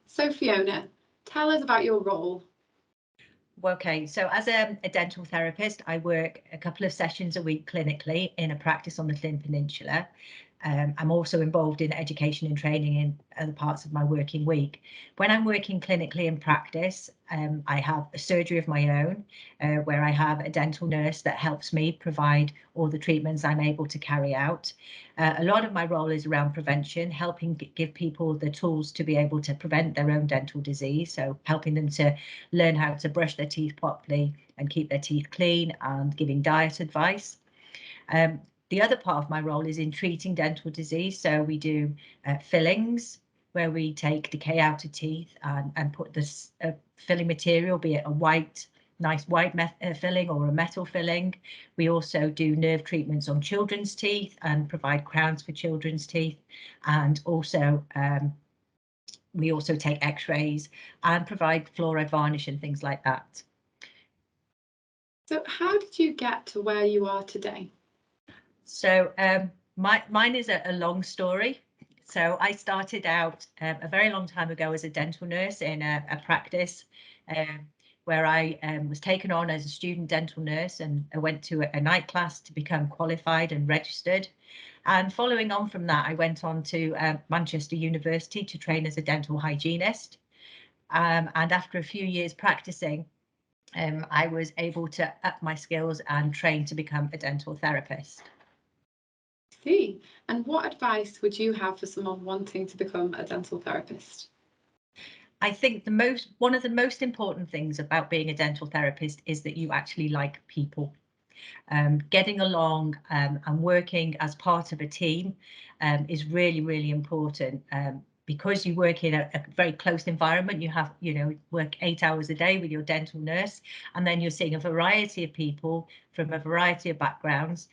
So Fiona, tell us about your role. Okay, so as a dental therapist, I work a couple of sessions a week clinically in a practice on the Llyn Peninsula. I'm also involved in education and training in other parts of my working week. When I'm working clinically in practice, I have a surgery of my own, where I have a dental nurse that helps me provide all the treatments I'm able to carry out. A lot of my role is around prevention, helping give people the tools to be able to prevent their own dental disease. So helping them to learn how to brush their teeth properly and keep their teeth clean, and giving diet advice. The other part of my role is in treating dental disease. So we do fillings, where we take decay out of teeth and put this filling material, be it a nice white filling or a metal filling. We also do nerve treatments on children's teeth and provide crowns for children's teeth. And also we also take x-rays and provide fluoride varnish and things like that. So how did you get to where you are today? So mine is a long story. So I started out a very long time ago as a dental nurse in a practice where I was taken on as a student dental nurse, and I went to a night class to become qualified and registered. And following on from that, I went on to Manchester University to train as a dental hygienist. And after a few years practicing, I was able to up my skills and train to become a dental therapist. See, and what advice would you have for someone wanting to become a dental therapist? I think one of the most important things about being a dental therapist is that you actually like people. Getting along and working as part of a team is really, really important. Because you work in a very close environment, you have, work 8 hours a day with your dental nurse, and then you're seeing a variety of people from a variety of backgrounds.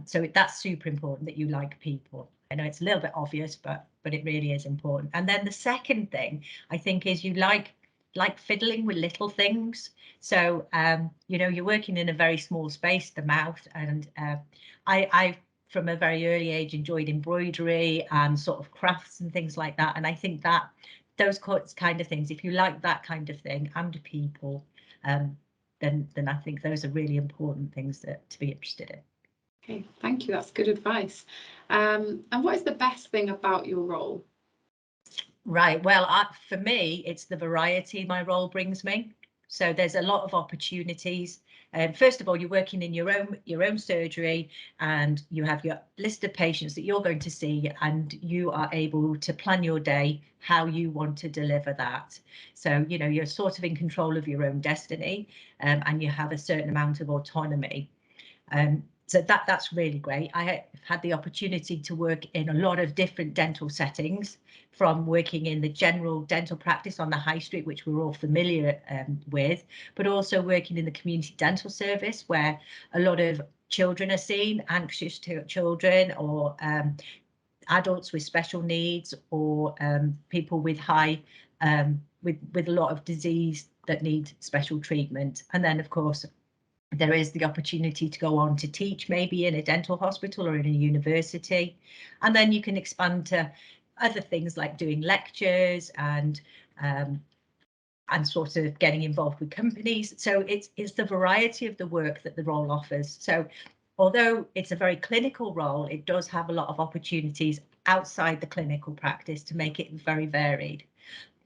So that's super important, that you like people. I know it's a little bit obvious, but it really is important. And then the second thing I think is you like fiddling with little things. So you're working in a very small space, the mouth, and I from a very early age enjoyed embroidery and sort of crafts and things like that. And I think that those kind of things, if you like that kind of thing and people, then I think those are really important things to be interested in. Okay, thank you. That's good advice. And what is the best thing about your role? Right. Well, for me, it's the variety my role brings me. So there's a lot of opportunities. First of all, you're working in your own surgery, and you have your list of patients that you're going to see, and you are able to plan your day how you want to deliver that. So, you're sort of in control of your own destiny, and you have a certain amount of autonomy. So that's really great. I have had the opportunity to work in a lot of different dental settings, from working in the general dental practice on the high street, which we're all familiar with, but also working in the community dental service, where a lot of children are seen, anxious children, or adults with special needs, or people with with a lot of disease that need special treatment. And then, of course, there is the opportunity to go on to teach, maybe in a dental hospital or in a university. And then you can expand to other things like doing lectures and sort of getting involved with companies. So it's the variety of the work that the role offers. So although it's a very clinical role, it does have a lot of opportunities outside the clinical practice to make it very varied.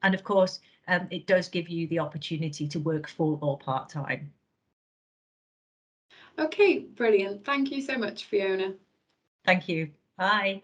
And of course, it does give you the opportunity to work full or part-time. Okay, brilliant. Thank you so much, Fiona. Thank you. Bye.